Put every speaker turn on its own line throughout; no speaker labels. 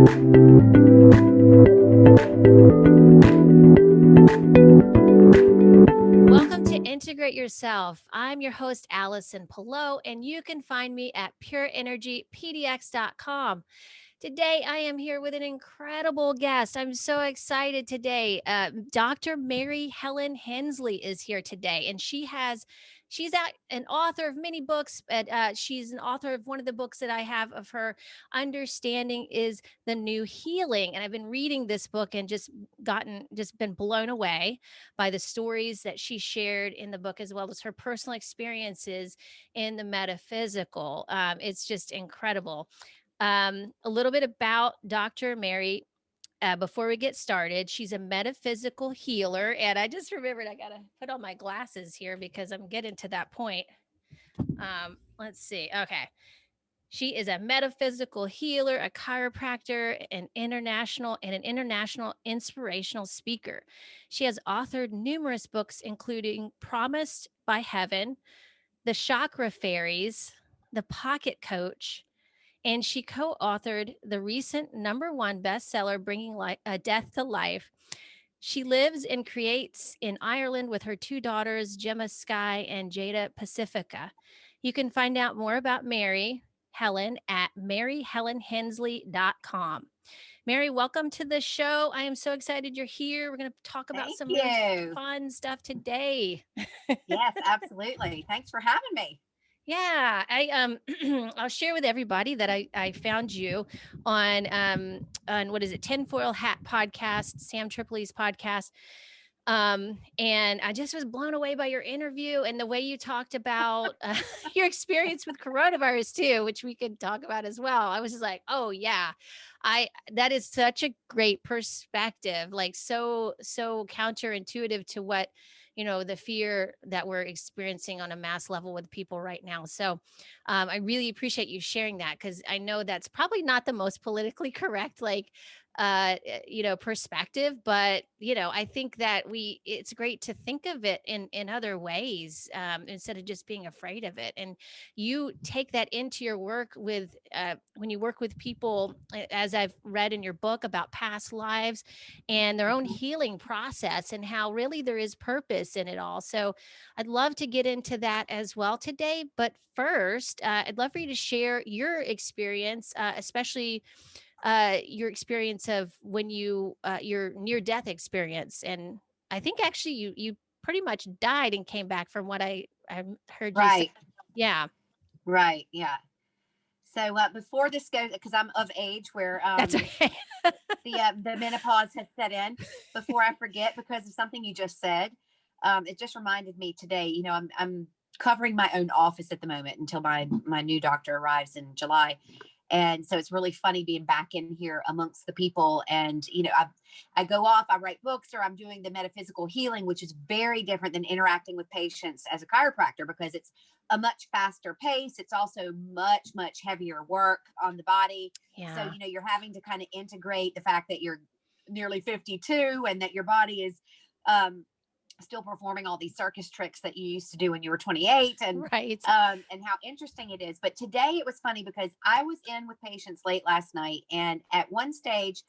Welcome to Integrate Yourself. I'm your host, Allison Pelot, and you can find me at pureenergypdx.com. Today, I am here with an incredible guest. I'm so excited today. Dr. Mary Helen Hensley is here today, and she's an author of many books, but she's an author of one of the books that I have of her, Understanding is the New Healing. And I've been reading this book and just been blown away by the stories that she shared in the book, as well as her personal experiences in the metaphysical. It's just incredible. A little bit about Dr. Mary. Before we get started, she's a metaphysical healer. And I just remembered I got to put on my glasses here because I'm getting to that point. Let's see. Okay. She is a metaphysical healer, a chiropractor, an international inspirational speaker. She has authored numerous books, including Promised by Heaven, The Chakra Fairies, The Pocket Coach, and she co-authored the recent #1 bestseller, Bringing Death to Life. She lives and creates in Ireland with her 2 daughters, Jemma, Skye, and Jada, Pacifica. You can find out more about Mary Helen at maryhelenhensley.com. Mary, welcome to the show. I am so excited you're here. We're going to talk about some really fun stuff today.
Yes, absolutely. Thanks for having me.
Yeah, I'll share with everybody that I found you on what is it, Tinfoil Hat podcast, Sam Tripoli's podcast. And I just was blown away by your interview and the way you talked about your experience with coronavirus too, which we could talk about as well. I was just like, oh yeah, that is such a great perspective, like so counterintuitive to what, the fear that we're experiencing on a mass level with people right now. So I really appreciate you sharing that, because I know that's probably not the most politically correct, perspective, but I think that it's great to think of it in other ways, instead of just being afraid of it. And you take that into your work with when you work with people, as I've read in your book, about past lives and their own healing process, and how really there is purpose in it all. So I'd love to get into that as well today. But first, I'd love for you to share your experience, especially your experience of when your near-death experience. And I think actually you pretty much died and came back, from what I heard you say. Yeah.
Right. Yeah. So before this goes, because I'm of age where
That's okay.
the menopause has set in, before I forget, because of something you just said, it just reminded me today. I'm covering my own office at the moment until my new doctor arrives in July. And so it's really funny being back in here amongst the people. And, I go off, I write books, or I'm doing the metaphysical healing, which is very different than interacting with patients as a chiropractor, because it's a much faster pace. It's also much, much heavier work on the body.
Yeah.
So, you're having to kind of integrate the fact that you're nearly 52 and that your body is, still performing all these circus tricks that you used to do when you were 28, and
right.
And how interesting it is. But today it was funny because I was in with patients late last night, and at one stage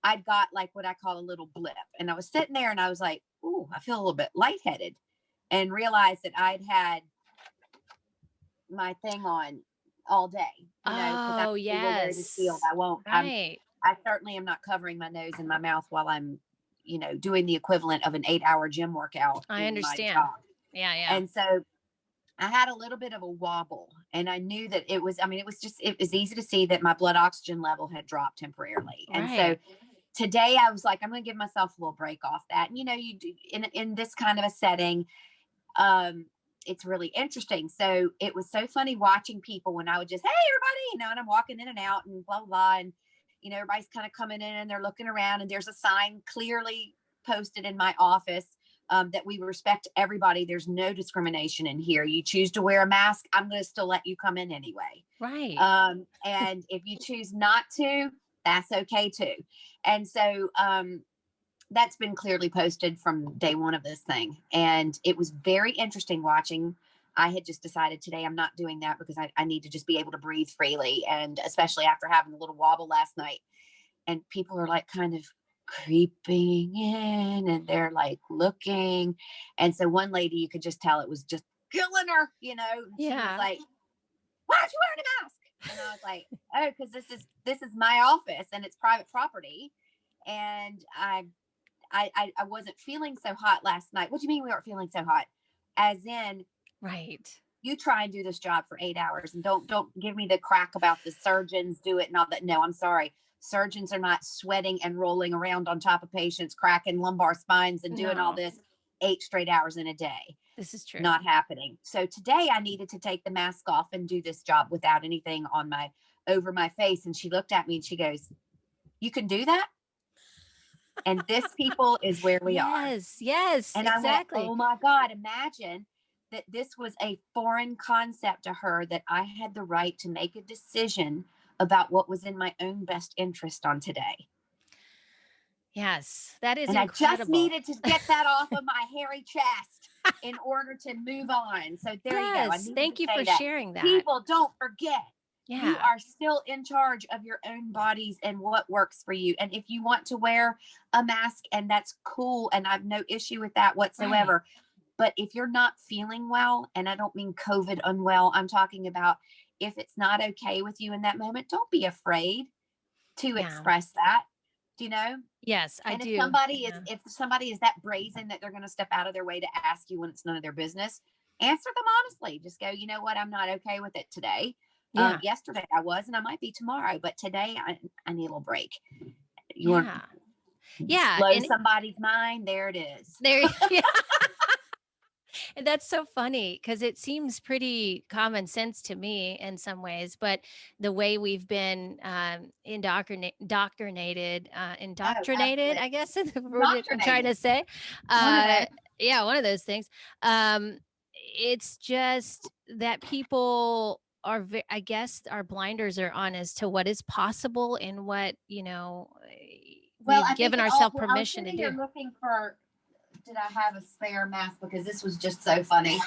I'd got like what I call a little blip, and I was sitting there and I was like, ooh, I feel a little bit lightheaded, and realized that I'd had my thing on all day,
Oh, yes.
Field. I won't,
right.
I certainly am not covering my nose and my mouth while I'm doing the equivalent of an 8-hour gym workout.
I understand. Yeah.
And so I had a little bit of a wobble, and I knew that it was easy to see that my blood oxygen level had dropped temporarily.
Right.
And so today I was like, I'm going to give myself a little break off that. And, you do in this kind of a setting, it's really interesting. So it was so funny watching people when I would just, hey, everybody, and I'm walking in and out and blah, blah, blah. And, everybody's kind of coming in and they're looking around, and there's a sign clearly posted in my office that we respect everybody. There's no discrimination in here. You choose to wear a mask, I'm going to still let you come in anyway.
Right.
And if you choose not to, that's okay too. And so that's been clearly posted from day one of this thing. And it was very interesting watching. I had just decided today I'm not doing that because I need to just be able to breathe freely. And especially after having a little wobble last night. and people are like kind of creeping in, and they're like looking. And so one lady, you could just tell it was just killing her, you know. She was
Yeah.
like, why aren't you wearing a mask? And I was like, oh, because this is my office and it's private property. And I wasn't feeling so hot last night. What do you mean we weren't feeling so hot? As in,
Right.
you try and do this job for 8 hours, and don't give me the crack about the surgeons do it and all that. No, I'm sorry. Surgeons are not sweating and rolling around on top of patients, cracking lumbar spines and doing all
No,
this 8 straight hours in a day.
this is true.
Not happening. So today I needed to take the mask off and do this job without anything on over my face. And she looked at me and she goes, you can do that? And this, people, is where we are.
Yes,
And I went,
exactly.
oh my God, imagine that this was a foreign concept to her, that I had the right to make a decision about what was in my own best interest on today.
Yes, that is
And I just
incredible.
needed to get that off of my hairy chest in order to move on. So there you go. I
Yes,
needed
thank
to
you
say
for
that.
sharing that.
People, don't forget, you
Yeah.
are still in charge of your own bodies and what works for you. And if you want to wear a mask, and that's cool, and I have no issue with that whatsoever.
Right.
But if you're not feeling well, and I don't mean COVID unwell, I'm talking about if it's not okay with you in that moment, don't be afraid to
Yeah.
express that. Do you know?
Yes, I
And
do. Yeah.
if somebody is that brazen that they're going to step out of their way to ask you when it's none of their business, answer them honestly. Just go, you know what? I'm not okay with it today.
Yeah.
Yesterday I was, and I might be tomorrow, but today I need a little break. You want
Yeah.
to
Yeah.
blow
And
somebody's mind? There it is.
there, yeah. And that's so funny because it seems pretty common sense to me in some ways, but the way we've been
Oh,
indoctrinated,
absolutely.
I guess is the word I'm trying
Indoctrinated.
to say.
One of those.
Yeah, one of those things. Um, it's just that people are, I guess, our blinders are on as to what is possible and what,
Well,
we've
I think
given
it all,
ourselves
I was
permission to
sitting here
do.
looking for, did I have a spare mask? Because this was just so funny,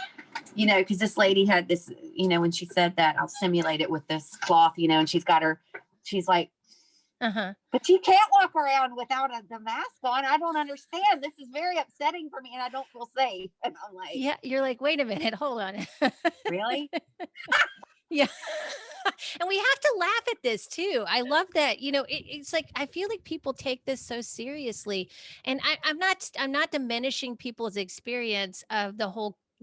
because this lady had this, when she said that, I'll simulate it with this cloth, and she's like,
Uh-huh.
but you can't walk around without the mask on. I don't understand. This is very upsetting for me, and I don't feel safe. And I'm like,
Yeah, you're like, wait a minute, hold on.
really?
Yeah. And we have to laugh at this too. I love that, it's like I feel like people take this so seriously. And I'm not diminishing people's experience of the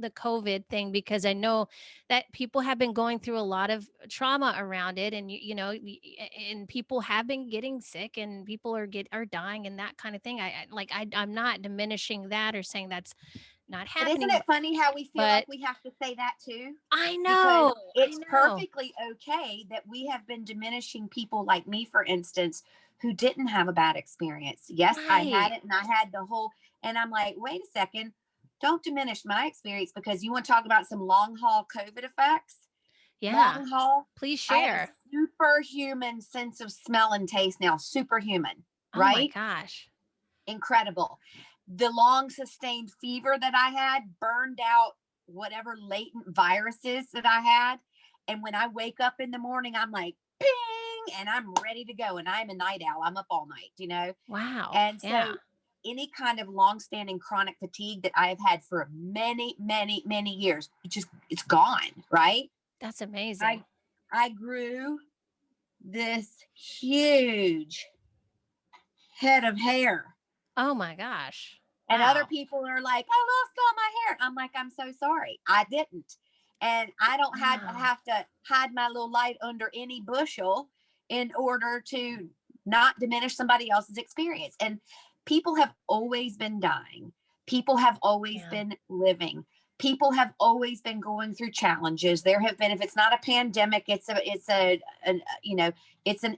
COVID thing, because I know that people have been going through a lot of trauma around it, and and people have been getting sick, and people are dying and that kind of thing. I'm not diminishing that or saying that's not
But isn't
happening,
it funny how we feel
but
like we have to say that too?
I
Because
know. I
it's
know.
perfectly okay that we have been diminishing people like me, for instance, who didn't have a bad experience. Yes, I had
Right.
it, and I had the whole, and I'm like, wait a second, don't diminish my experience because you want to talk about some long haul COVID effects.
Yeah.
Long haul,
Please
I have a
share.
superhuman sense of smell and taste now, superhuman,
Oh my
right?
gosh.
Incredible. The long sustained fever that I had burned out whatever latent viruses that I had. And when I wake up in the morning, I'm like, ping, and I'm ready to go. And I'm a night owl. I'm up all night.
Wow.
And
Yeah.
so any kind of long-standing chronic fatigue that I have had for many, many, many years, it's gone, right?
That's amazing.
I grew this huge head of hair.
Oh my gosh.
And other
Wow.
people are like, I lost all my hair. I'm like, I'm so sorry. I didn't. And I don't
Wow.
have to hide my little light under any bushel in order to not diminish somebody else's experience. And people have always been dying. People have always
Yeah.
been living. People have always been going through challenges. There have been, if it's not a pandemic, it's an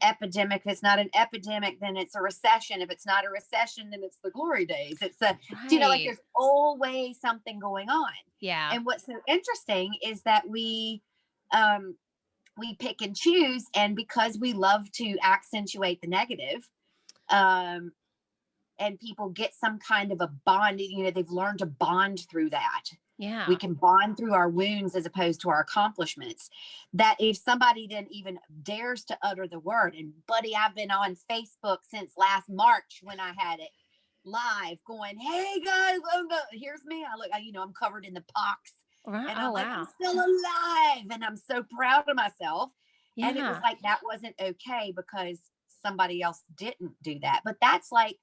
epidemic. If it's not an epidemic, then it's a recession. If it's not a recession, then it's the glory days. Like
Right.
there's always something going on.
Yeah.
And what's so interesting is that we pick and choose, and because we love to accentuate the negative, and people get some kind of a bond. You know, they've learned to bond through that.
Yeah.
We can bond through our wounds as opposed to our accomplishments. That if somebody then even dares to utter the word, and buddy, I've been on Facebook since last March when I had it live going, hey guys, here's me. I look, you know, I'm covered in the pox.
Right.
And
Oh,
I'm like, I'm
wow.
still alive. And I'm so proud of myself. And it was
Yeah.
like, that wasn't okay because somebody else didn't do that. But that's like,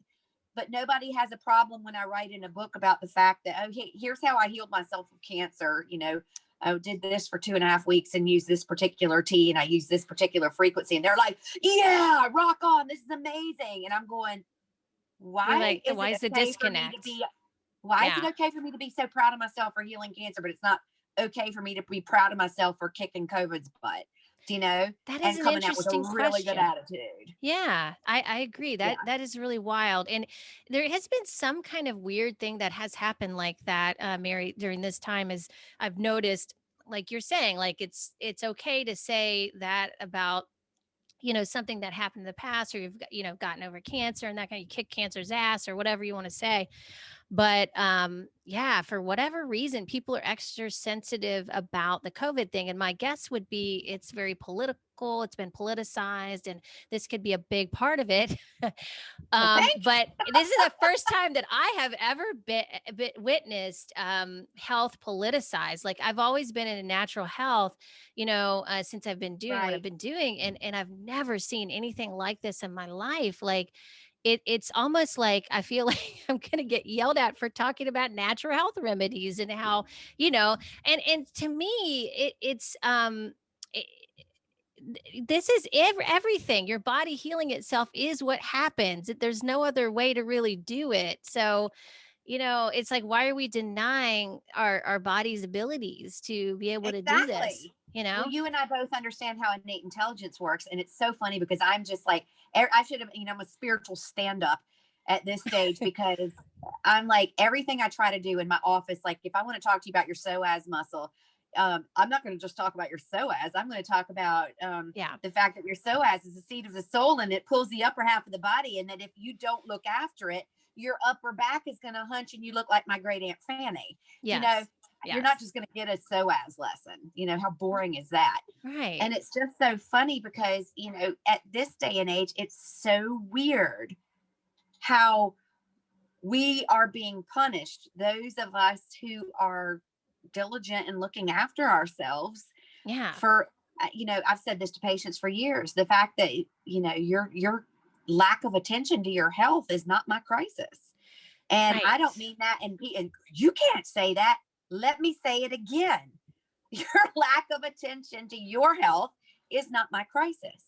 but nobody has a problem when I write in a book about the fact that, oh, here's how I healed myself of cancer. You know, I did this for 2.5 weeks and used this particular tea and I use this particular frequency. And they're like, yeah, rock on. This is amazing. And I'm going,
You're
why
like,
is
why
it
is the
okay for me to
disconnect?
be, why is it
Yeah.
okay for me to be so proud of myself for healing cancer, but it's not okay for me to be proud of myself for kicking COVID's butt, you know,
That is
and
an
coming out with a
interesting
really good
question.
attitude.
Yeah, I agree.
Yeah.
That is really wild. And there has been some kind of weird thing that has happened like that, Mary, during this time, as I've noticed, like you're saying, like it's okay to say that about, you know, something that happened in the past, or you've you know, gotten over cancer and that kind of, you kick cancer's ass or whatever you want to say. But yeah, for whatever reason, people are extra sensitive about the COVID thing. And my guess would be it's very political, it's been politicized, and this could be a big part of it.
Well, thanks.
But this is the first time that I have ever witnessed health politicized. Like, I've always been in a natural health, you know, since I've been doing what I've
Right.
been doing, and I've never seen anything like this in my life. Like, it's almost like I feel like I'm gonna get yelled at for talking about natural health remedies and how, you know, and to me, it, this is everything. Your body healing itself is what happens. There's no other way to really do it. So, you know, it's like, why are we denying our body's abilities to be able to do this?
Exactly.
You
Well,
know?
you and I both understand how innate intelligence works. And it's so funny because I'm just like, I should have, you know, I'm a spiritual stand up at this stage because I'm like, everything I try to do in my office, like if I want to talk to you about your psoas muscle, I'm not going to just talk about your psoas. I'm going to talk about
Yeah.
the fact that your psoas is the seat of the soul and it pulls the upper half of the body. And that if you don't look after it, your upper back is going to hunch and you look like my great Aunt Fanny. You know,
Yes.
you're not
Yes.
just going to get a psoas lesson. You know, how boring is that?
Right.
And it's just so funny because, you know, at this day and age, it's so weird how we are being punished. Those of us who are diligent in looking after ourselves
Yeah.
for, you know, I've said this to patients for years. The fact that, you know, your lack of attention to your health is not my crisis. And I
Right.
don't mean that. And you can't say that. Let me say it again. Your lack of attention to your health is not my crisis.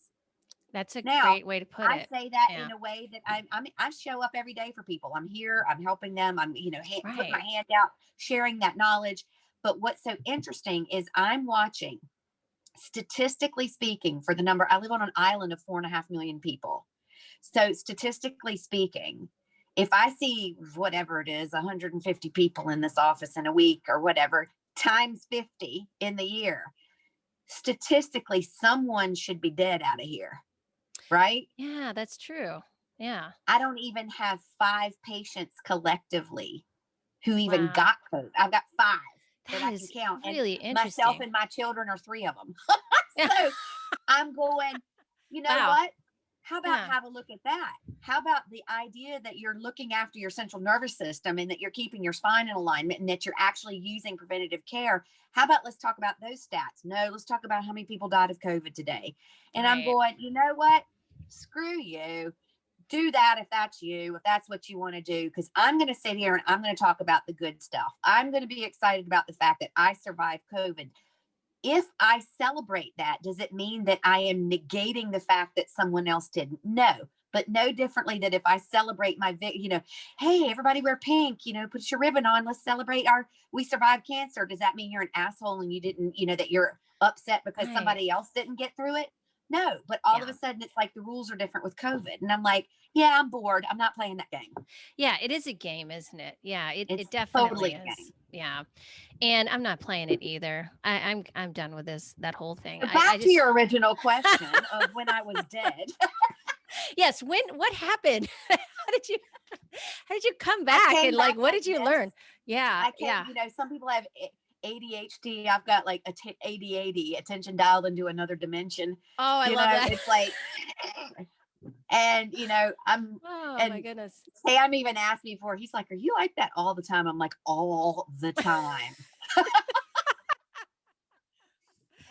That's a
Now,
great way to put
I
it.
say that
Yeah.
in a way that I show up every day for people. I'm here. I'm helping them. I'm, you know, putting my
Right.
hand out, sharing that knowledge. But what's so interesting is I'm watching, statistically speaking, for the number. I live on an island of 4.5 million people. So statistically speaking, if I see whatever it is, 150 people in this office in a week or whatever, times 50 in the year, statistically, someone should be dead out of here, right?
Yeah, that's true. Yeah.
I don't even have 5 patients collectively who even
Wow.
got COVID. I've got 5 that
That
I can
is
count, and
really
myself
interesting.
and my children are 3 of them.
Yeah.
So I'm going, you know
Wow.
what? How about
Yeah.
have a look at that? How about the idea that you're looking after your central nervous system and that you're keeping your spine in alignment and that you're actually using preventative care? How about let's talk about those stats? No, let's talk about how many people died of COVID today. And I'm
Right.
going, you know what? Screw you. Do that if that's you, if that's what you want to do, because I'm going to sit here and I'm going to talk about the good stuff. I'm going to be excited about the fact that I survived COVID. If I celebrate that, does it mean that I am negating the fact that someone else didn't? No, but no differently that if I celebrate my, you know, hey, everybody wear pink, you know, put your ribbon on, let's celebrate we survived cancer. Does that mean you're an asshole and you didn't, you know, that you're upset because
Right.
somebody else didn't get through it? No, but all of
Yeah.
a sudden it's like the rules are different with COVID. And I'm like, yeah, I'm bored. I'm not playing that game.
Yeah, it is a game, isn't it? Yeah, it
It's
definitely
totally a
is.
game.
Yeah. And I'm not playing it either. I'm done with that whole thing.
So
I
back to
just
your original question of when I was dead.
yes, what happened? How did you How did you come
I
back?
came
And like,
back
what
like
did you
this.
learn? Yeah.
I came,
Yeah.
some people have ADHD. I've got like ADHD, attention dialed into another dimension.
Oh, I love that.
It's like, and
Oh my
and
goodness.
Sam even asked me before, he's like, are you like that all the time? I'm like, all the time.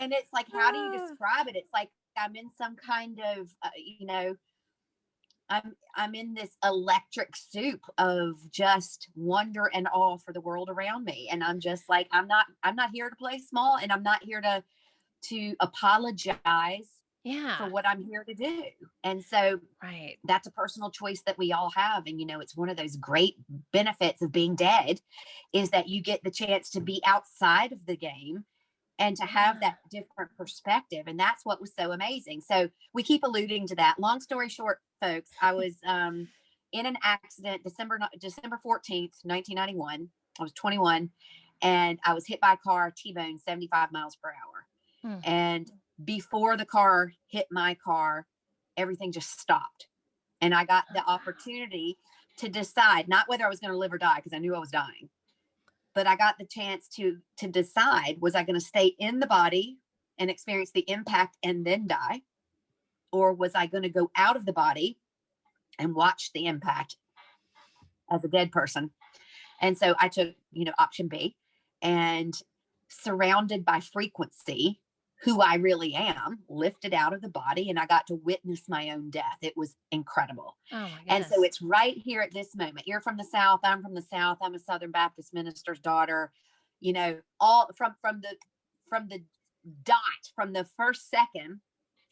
And it's like, how do you
Ah,
describe it? It's like I'm in some kind of, I'm in this electric soup of just wonder and awe for the world around me. And I'm just like, I'm not here to play small, and I'm not here to apologize for
yeah.
what I'm here to do. And so
Right.
that's a personal choice that we all have. And it's one of those great benefits of being dead, is that you get the chance to be outside of the game and to have
Yeah.
that different perspective. And that's what was so amazing. So we keep alluding to that. Long story short, folks, I was in an accident December 14th, 1991. I was 21, and I was hit by a car, T-bone, 75 miles per hour.
Hmm.
And before the car hit my car, everything just stopped. And I got the opportunity to decide not whether I was going to live or die, because I knew I was dying. But I got the chance to decide, was I going to stay in the body and experience the impact and then die? Or was I going to go out of the body and watch the impact as a dead person? And so I took, option B, and surrounded by frequency, who I really am, lifted out of the body, and I got to witness my own death. It was incredible.
Oh my
And so
goodness.
it's right here at this moment. You're from the South. I'm from the South. I'm a Southern Baptist minister's daughter. All from the dot, from the first second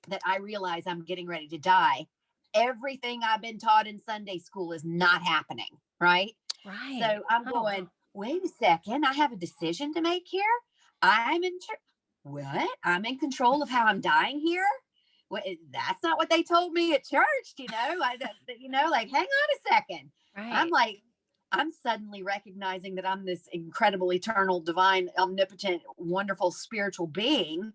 that I realize I'm getting ready to die, everything I've been taught in Sunday school is not happening. Right.
Right.
So I'm
Oh
going,
wow.
wait a second, I have a decision to make here. I'm in what? I'm in control of how I'm dying here. Well, that's not what they told me at church. Like, hang on a second. I'm
Right.
like, I'm suddenly recognizing that I'm this incredible, eternal, divine, omnipotent, wonderful spiritual being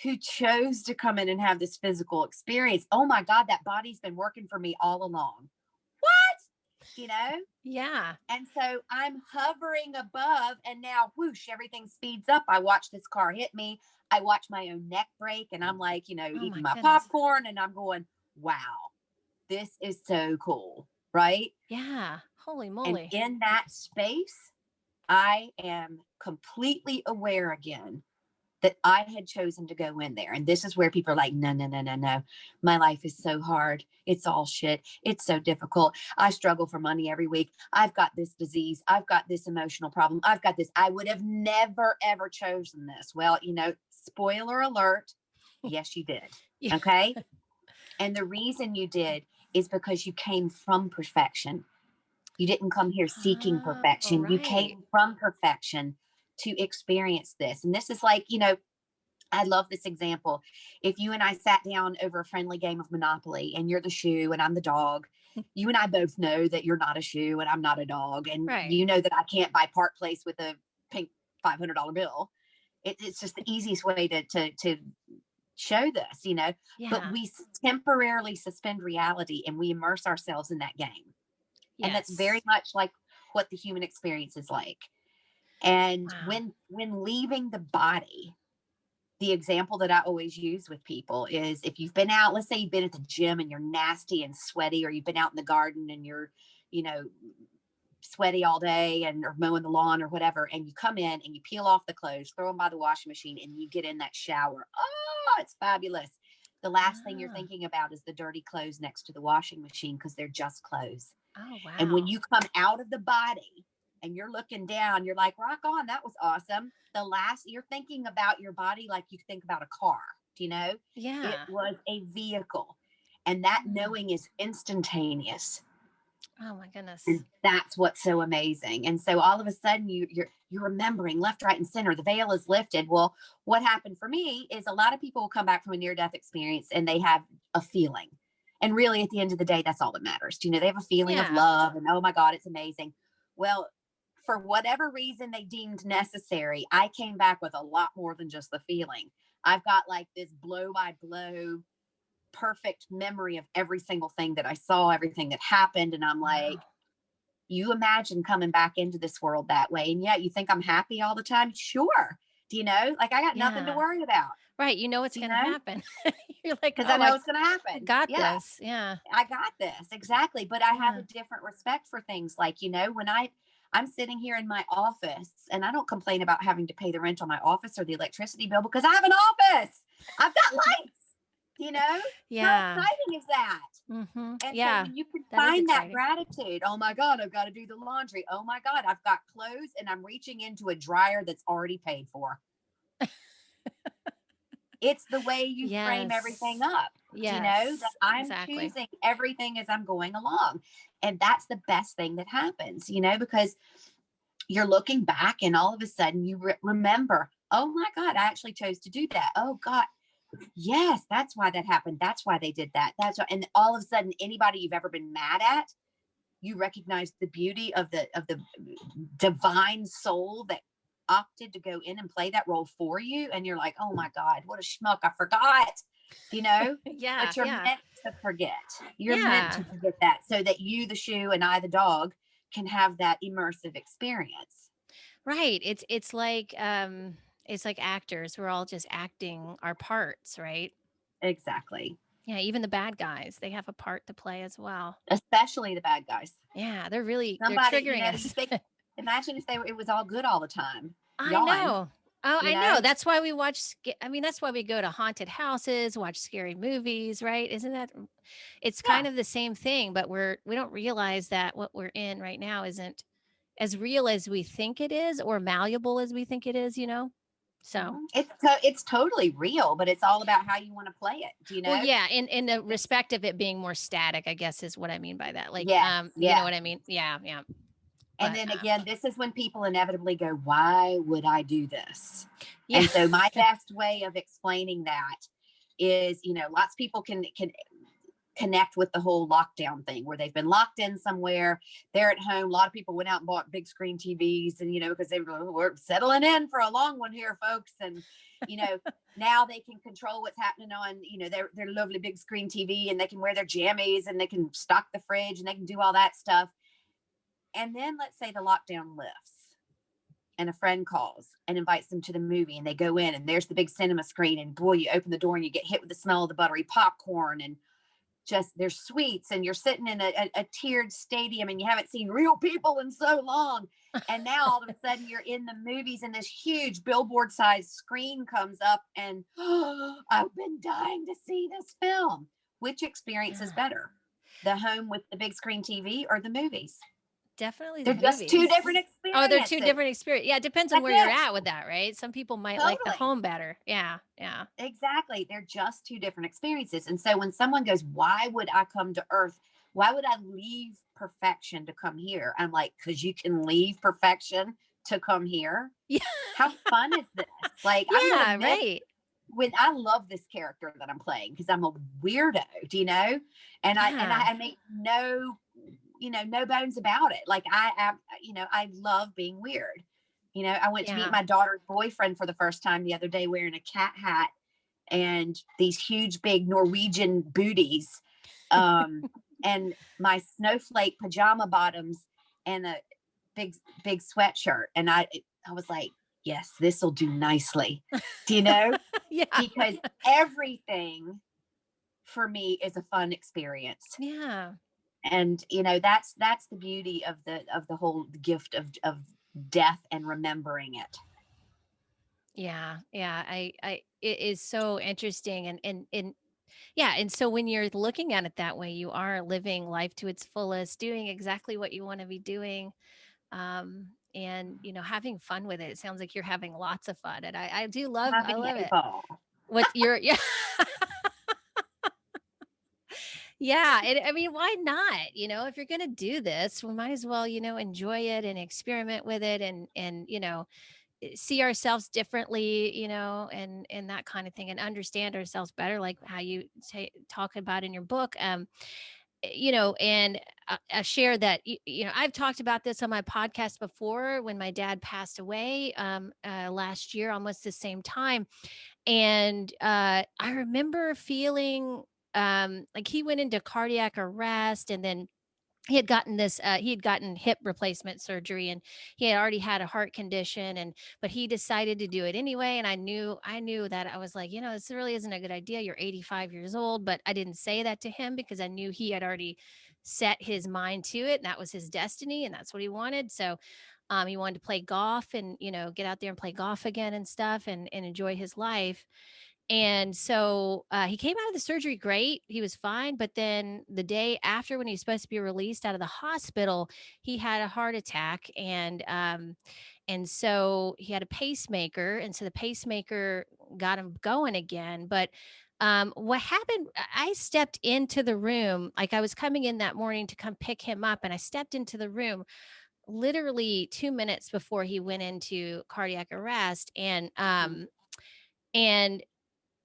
who chose to come in and have this physical experience. Oh my God, that body's been working for me all along. What? You know?
Yeah.
And so I'm hovering above, and now whoosh, everything speeds up. I watch this car hit me. I watch my own neck break, and I'm like,
Oh
eating
my
my
goodness.
popcorn, and I'm going, wow, this is so cool. Right.
Yeah. Holy
And
moly.
in that space, I am completely aware again that I had chosen to go in there. And this is where people are like, no, no, no, no, no. My life is so hard. It's all shit. It's so difficult. I struggle for money every week. I've got this disease. I've got this emotional problem. I've got this. I would have never, ever chosen this. Well, spoiler alert. Yes, you did.
Yeah.
Okay. And the reason you did is because you came from perfection. You didn't come here seeking
Oh,
perfection. You
right.
came from perfection to experience this. And this is like, I love this example. If you and I sat down over a friendly game of Monopoly, and you're the shoe and I'm the dog, you and I both know that you're not a shoe and I'm not a dog. And
Right.
you know that I can't buy Park Place with a pink $500 bill. It's just the easiest way to show this. But
Yeah.
we temporarily suspend reality and we immerse ourselves in that game. And that's very
Yes.
much like what the human experience is like. And
Wow.
when leaving the body, the example that I always use with people is, if you've been out, let's say you've been at the gym and you're nasty and sweaty, or you've been out in the garden and you're, you know, sweaty all day and or mowing the lawn or whatever, and you come in and you peel off the clothes, throw them by the washing machine, and you get in that shower. Oh, it's fabulous. The last thing you're
Ah.
thinking about is the dirty clothes next to the washing machine, because they're just clothes.
Oh,
And when
wow.
you come out of the body and you're looking down, you're like, rock on, that was awesome. You're thinking about your body like you think about a car. It
Yeah.
was a vehicle. And that
Mm.
knowing is instantaneous.
Oh my goodness.
And that's what's so amazing. And so all of a sudden you're remembering left, right, and center. The veil is lifted. Well, what happened for me is, a lot of people will come back from a near-death experience and they have a feeling. And really, at the end of the day, that's all that matters. They have a feeling of
Yeah.
love and, oh my God, it's amazing. Well, for whatever reason they deemed necessary, I came back with a lot more than just the feeling. I've got like this blow by blow perfect memory of every single thing that I saw, everything that happened. And I'm like,
Wow.
You imagine coming back into this world that way. And yet you think I'm happy all the time. Sure. Do you know? Like I got nothing to
Yeah.
worry about,
Right. You know what's
do you
going to
know?
happen. You're like,
Because I
oh,
know
I
it's going to happen.
got
Yeah.
this. Yeah.
I got this. Exactly. But I have a
Yeah.
different respect for things like, when I'm sitting here in my office and I don't complain about having to pay the rent on my office or the electricity bill because I have an office. I've got lights, you know? How
Yeah.
exciting is that? And so
Yeah.
when you can
That is
find that
exciting.
gratitude, oh my God, I've got to do the laundry. Oh my God, I've got clothes and I'm reaching into a dryer that's already paid for. It's the way you frame everything
Yes.
up, that
Yes.
I'm
Exactly.
choosing everything as I'm going along. And that's the best thing that happens, because you're looking back and all of a sudden you remember, oh my God, I actually chose to do that. Oh God, yes, that's why that happened. That's why they did that. That's why. And all of a sudden, anybody you've ever been mad at, you recognize the beauty of the divine soul that opted to go in and play that role for you. And you're like, oh my God, what a schmuck. I forgot,
Yeah.
but you're
Yeah.
meant to forget. You're meant to
Yeah.
forget that so that you, the shoe, and I, the dog, can have that immersive experience.
Right. It's like actors. We're all just acting our parts, right?
Exactly.
Yeah, even the bad guys, they have a part to play as well.
Especially the bad guys.
Yeah, they're
Somebody,
triggering
you
us.
think, imagine if it was all good all the time.
I
Yawn,
know. Oh,
you
I know.
know?
That's why we watch I mean, that's why we go to haunted houses, watch scary movies, right? Isn't that it's
Yeah.
kind of the same thing, but we don't realize that what we're in right now isn't as real as we think it is or malleable as we think it is, you know? So,
It's totally real, but it's all about how you want to play it. Do you
well,
know?
yeah, in the respect of it being more static, I guess is what I mean by that. Like,
Yes,
you know
yeah.
what I mean? Yeah, yeah.
And
But
then again, this is when people inevitably go, "Why would I do this?"
yeah.
And so my best way of explaining that is, lots of people can connect with the whole lockdown thing where they've been locked in somewhere. They're at home. A lot of people went out and bought big screen TVs and, because we're settling in for a long one here, folks. And, you know, now they can control what's happening on, their lovely big screen TV, and they can wear their jammies and they can stock the fridge and they can do all that stuff. And then let's say the lockdown lifts and a friend calls and invites them to the movie, and they go in and there's the big cinema screen, and boy, you open the door and you get hit with the smell of the buttery popcorn, and just there's sweets, and you're sitting in a tiered stadium and you haven't seen real people in so long. And now all of a sudden you're in the movies and this huge billboard sized screen comes up and I've been dying to see this film. Which experience is
Yeah.
better? The home with the big screen TV or the movies?
Definitely the
They're just two
movies.
different
Oh, they're 2
experiences.
different experience yeah, it depends on
That's
where you're
it.
at with that, right? Some people might like the
Totally.
home better. Yeah, yeah.
Exactly. They're just two different experiences. And so when someone goes, why would I come to Earth? Why would I leave perfection to come here? I'm like, because you can leave perfection to come here.
Yeah.
How fun is this? Like, I'm going to
Yeah,
miss
right.
when I love this character that I'm playing because I'm a weirdo, do you know? And
Yeah.
I make no bones about it. Like I love being weird. I went to meet
Yeah.
my daughter's boyfriend for the first time the other day wearing a cat hat and these huge big Norwegian booties, and my snowflake pajama bottoms and a big sweatshirt. And I was like, yes, this will do nicely. Do you know?
Yeah.
Because everything for me is a fun experience.
Yeah.
And that's the beauty of the whole gift of death and remembering it.
Yeah. Yeah. I it is so interesting and yeah, and so when you're looking at it that way, you are living life to its fullest, doing exactly what you want to be doing. And having fun with it. It sounds like you're having lots of fun. And I
Having
love
a
it.
ball.
What you're yeah. Yeah, and I mean, why not? If you're gonna do this, we might as well, enjoy it and experiment with it and see ourselves differently, and that kind of thing, and understand ourselves better, like how you talk about in your book. And I share that I've talked about this on my podcast before when my dad passed away last year, almost the same time, and I remember feeling like he went into cardiac arrest, and then he had gotten hip replacement surgery, and he had already had a heart condition, and but he decided to do it anyway. And I knew that I was like, this really isn't a good idea. You're 85 years old. But I didn't say that to him because I knew he had already set his mind to it, and that was his destiny, and that's what he wanted. So he wanted to play golf and, get out there and play golf again and stuff, and enjoy his life. And so, he came out of the surgery great, he was fine, but then the day after when he was supposed to be released out of the hospital, he had a heart attack, and so he had a pacemaker, and so the pacemaker got him going again. But, what happened, I stepped into the room, like, I was coming in that morning to come pick him up, and I stepped into the room literally 2 minutes before he went into cardiac arrest,
Mhm.
and,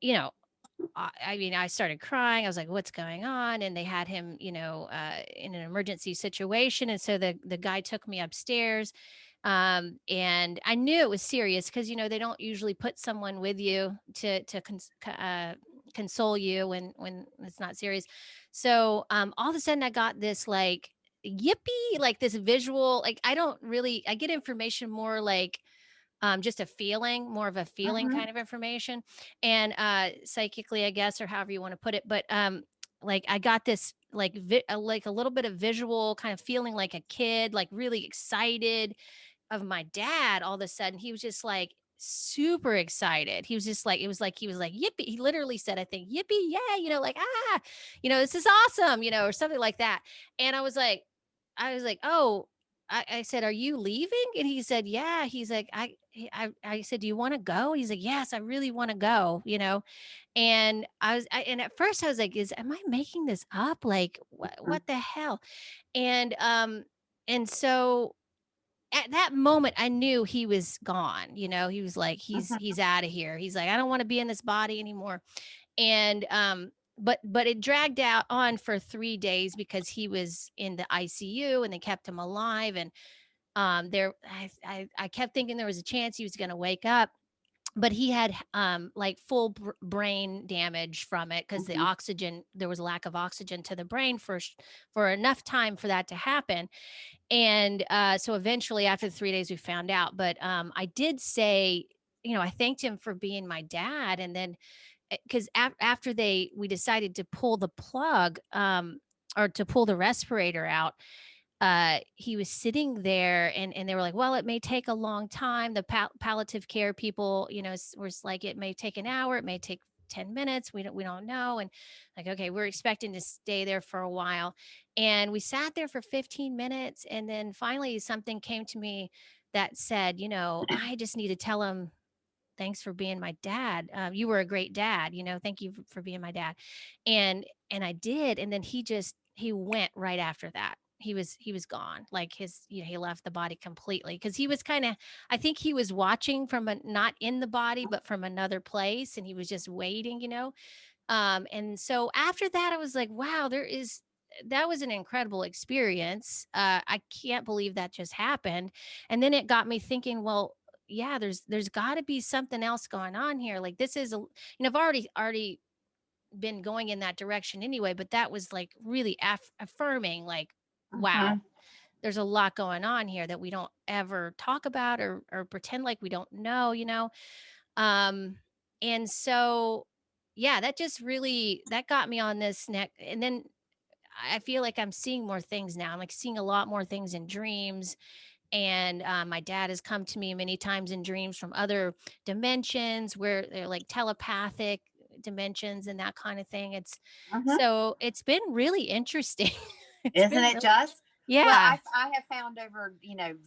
you know, I mean, I started crying. I was like, "What's going on?" And they had him, in an emergency situation. And so the guy took me upstairs, and I knew it was serious because they don't usually put someone with you to console you when it's not serious. So all of a sudden, I got this like yippee, like this visual. Like I don't really, I get information more like just a feeling, more of a feeling
Mhm.
kind of information, and psychically, I guess, or however you want to put it. But like I got this like a little bit of visual kind of feeling like a kid, like really excited of my dad. All of a sudden, he was just like super excited. He was just like, it was like he was like yippee. He literally said, I think, yippee, yeah, like this is awesome, or something like that. And I was like, oh, I said, "Are you leaving?" And he said, "Yeah." He's like, I said, "Do you want to go?" He's like, "Yes, I really want to go." And at first I was like, am I making this up? Like, what
Mhm.
the hell? And so at that moment I knew he was gone. He was like, he's
Mhm.
out of here. He's like, I don't want to be in this body anymore. And but it dragged out on for 3 days because he was in the ICU and they kept him alive. And there I kept thinking there was a chance he was going to wake up, but he had like full brain damage from it because the
Mhm.
oxygen, there was a lack of oxygen to the brain for enough time for that to happen. And so eventually after the 3 days we found out. But I did say, I thanked him for being my dad. And then because after we decided to pull the plug, or to pull the respirator out, he was sitting there, and they were like, well, it may take a long time. The palliative care people, was like, it may take an hour, it may take 10 minutes. We don't know. And like, okay, we're expecting to stay there for a while. And we sat there for 15 minutes. And then finally something came to me that said, I just need to tell him thanks for being my dad. You were a great dad. Thank you for being my dad. And I did. And then he went right after that. He was gone. Like he left the body completely because he was kind of, I think he was watching from not in the body, but from another place. And he was just waiting. And so after that, I was like, wow, that was an incredible experience. I can't believe that just happened. And then it got me thinking, well, yeah, there's got to be something else going on here. Like this is I've already been going in that direction anyway, but that was like really affirming, like, wow,
Mhm.
there's a lot going on here that we don't ever talk about or pretend like we don't know. um, and so, yeah, that just really that got me on this neck. And then I feel like I'm seeing more things now. I'm like seeing a lot more things in dreams. And my dad has come to me many times in dreams from other dimensions where they're like telepathic dimensions and that kind of thing.
Mhm.
So it's been really interesting. It's
Isn't
been
it
really,
just? Well,
yeah,
I have found over,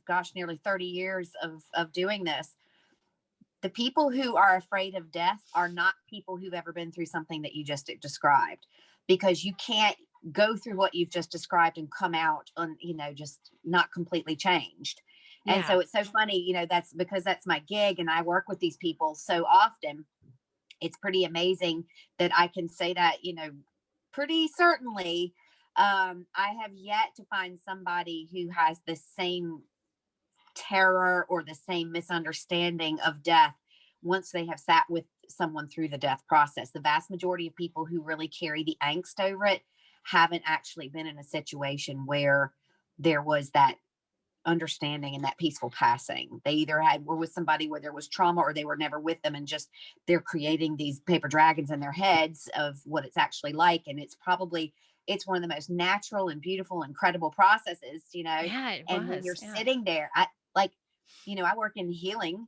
gosh, nearly 30 years of doing this, the people who are afraid of death are not people who've ever been through something that you just described, because you can't go through what you've just described and come out on, just not completely changed. And
yeah,
so it's so funny, that's because that's my gig and I work with these people so often. It's pretty amazing that I can say that, pretty certainly. I have yet to find somebody who has the same terror or the same misunderstanding of death once they have sat with someone through the death process. The vast majority of people who really carry the angst over it haven't actually been in a situation where there was that understanding and that peaceful passing. They either were with somebody where there was trauma, or they were never with them, and just they're creating these paper dragons in their heads of what it's actually like. And it's one of the most natural and beautiful, incredible processes,
Yeah, it
And when
was.
you're
Yeah.
sitting there, I work in healing,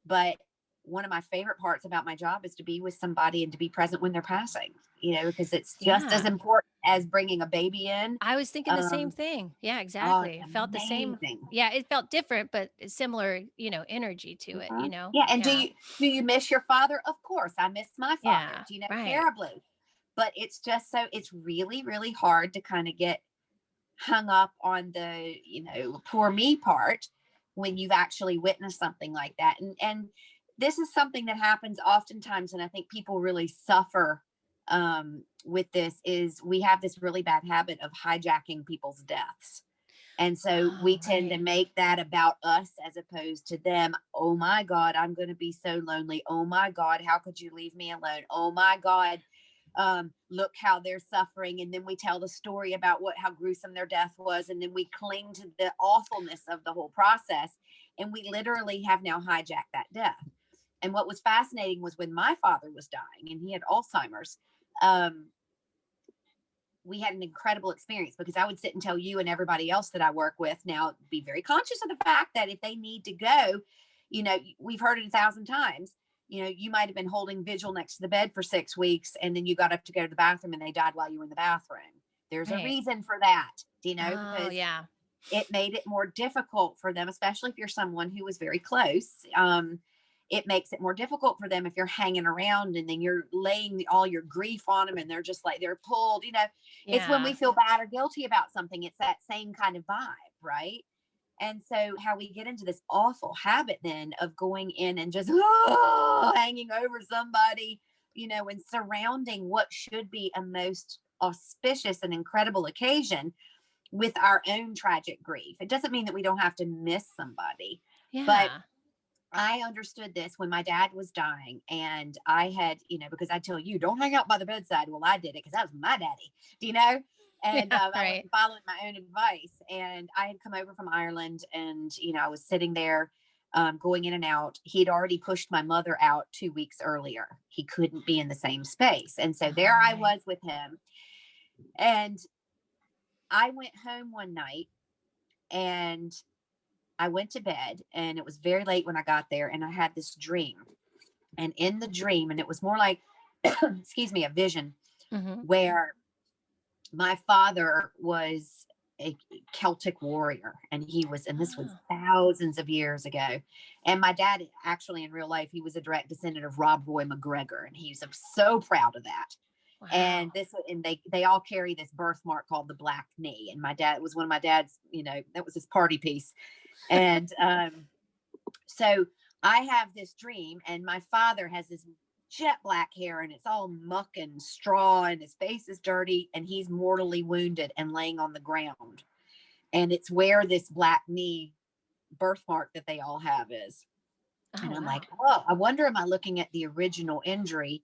but one of my favorite parts about my job is to be with somebody and to be present when they're passing, because it's just as
Yeah.
important as bringing a baby in.
I was thinking the same
Um,
thing. Yeah,
oh,
exactly.
it's
It felt the same.
amazing.
Yeah, it felt different, but similar, energy to it,
Mhm. Yeah, and do
Yeah.
you miss your father? Of course, I miss my father,
Yeah. Right.
terribly. But it's really, really hard to kind of get hung up on the, poor me part when you've actually witnessed something like that. And this is something that happens oftentimes, and I think people really suffer with this. Is we have this really bad habit of hijacking people's deaths. And so we
Oh,
tend to
right.
make that about us as opposed to them. Oh my God, I'm going to be so lonely. Oh my God, how could you leave me alone? Oh my God, look how they're suffering. And then we tell the story about how gruesome their death was. And then we cling to the awfulness of the whole process. And we literally have now hijacked that death. And what was fascinating was when my father was dying and he had Alzheimer's. We had an incredible experience, because I would sit and tell you and everybody else that I work with now, be very conscious of the fact that if they need to go, we've heard it 1,000 times, you might have been holding vigil next to the bed for 6 weeks, and then you got up to go to the bathroom and they died while you were in the bathroom. There's a
Right.
reason for that,
Oh,
because
yeah.
it made it more difficult for them, especially if you're someone who was very close. It makes it more difficult for them if you're hanging around and then you're laying all your grief on them and they're just like, they're pulled. It's when we
Yeah.
feel bad or guilty about something. It's that same kind of vibe, right? And so how we get into this awful habit then of going in and just hanging over somebody, and surrounding what should be a most auspicious and incredible occasion with our own tragic grief. It doesn't mean that we don't have to miss somebody, but
Yeah.
I understood this when my dad was dying, and I had, because I tell you, don't hang out by the bedside. Well, I did it because that was my daddy, and
Yeah.
I
Right.
wasn't following my own advice. And I had come over from Ireland, and, I was sitting there going in and out. He'd already pushed my mother out 2 weeks earlier. He couldn't be in the same space. And so there
Oh,
I
right.
was with him. And I went home one night, and I went to bed, and it was very late when I got there, and I had this dream. And in the dream, and it was more like, excuse me, a vision,
Hmm.
where my father was a Celtic warrior, and this was
Oh,
thousands of years ago. And my dad, actually, in real life, he was a direct descendant of Rob Roy McGregor, and he's so proud of that.
wow.
And they all carry this birthmark called the black knee. And my dad, it was one of my dad's, that was his party piece. And so I have this dream, and my father has this jet black hair, and it's all muck and straw, and his face is dirty, and he's mortally wounded and laying on the ground. And it's where this black knee birthmark that they all have is.
Oh,
And I'm like,
wow.
oh, I wonder, am I looking at the original injury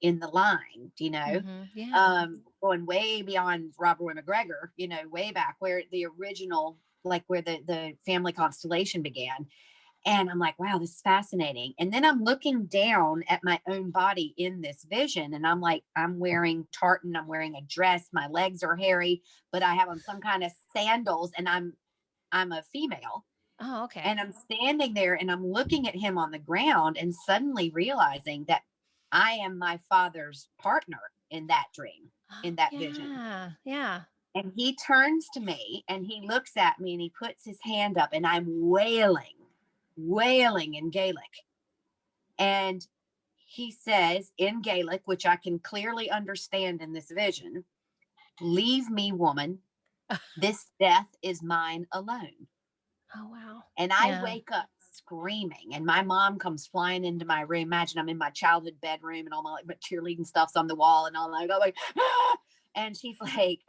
in the line,
Yeah.
going way beyond Robert Roy McGregor, way back where the original, like where the family constellation began. And I'm like, wow, this is fascinating. And then I'm looking down at my own body in this vision. And I'm like, I'm wearing tartan, I'm wearing a dress, my legs are hairy, but I have on some kind of sandals, and I'm a female.
Oh, okay.
And I'm standing there, and I'm looking at him on the ground, and suddenly realizing that I am my father's partner in that dream, in that vision.
Yeah. Yeah.
And he turns to me and he looks at me and he puts his hand up, and I'm wailing in Gaelic. And he says in Gaelic, which I can clearly understand in this vision, "Leave me, woman. This death is mine alone."
Oh, wow.
And I
Yeah.
wake up screaming, and my mom comes flying into my room. Imagine I'm in my childhood bedroom, and all my cheerleading stuff's on the wall, and all that. I'm like, ah! And she's like,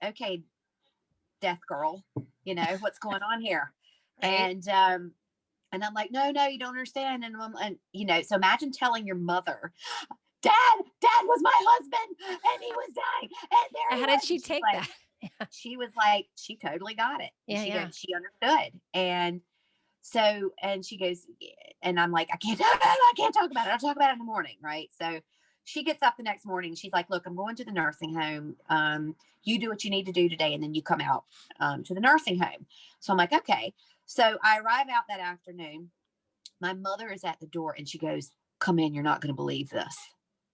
okay, death girl, what's going on here?
Right.
And I'm like, no, you don't understand. And so imagine telling your mother, dad was my husband and he was dying. And there he
How
was.
did she take
Like,
that? Yeah.
she was like, she totally got it. And
Yeah.
she understood. And so, and she goes, and I'm like, I can't talk about it. I'll talk about it in the morning. Right. So she gets up the next morning. She's like, look, I'm going to the nursing home. You do what you need to do today. And then you come out to the nursing home. So I'm like, okay. So I arrive out that afternoon. My mother is at the door and she goes, come in. You're not going to believe this.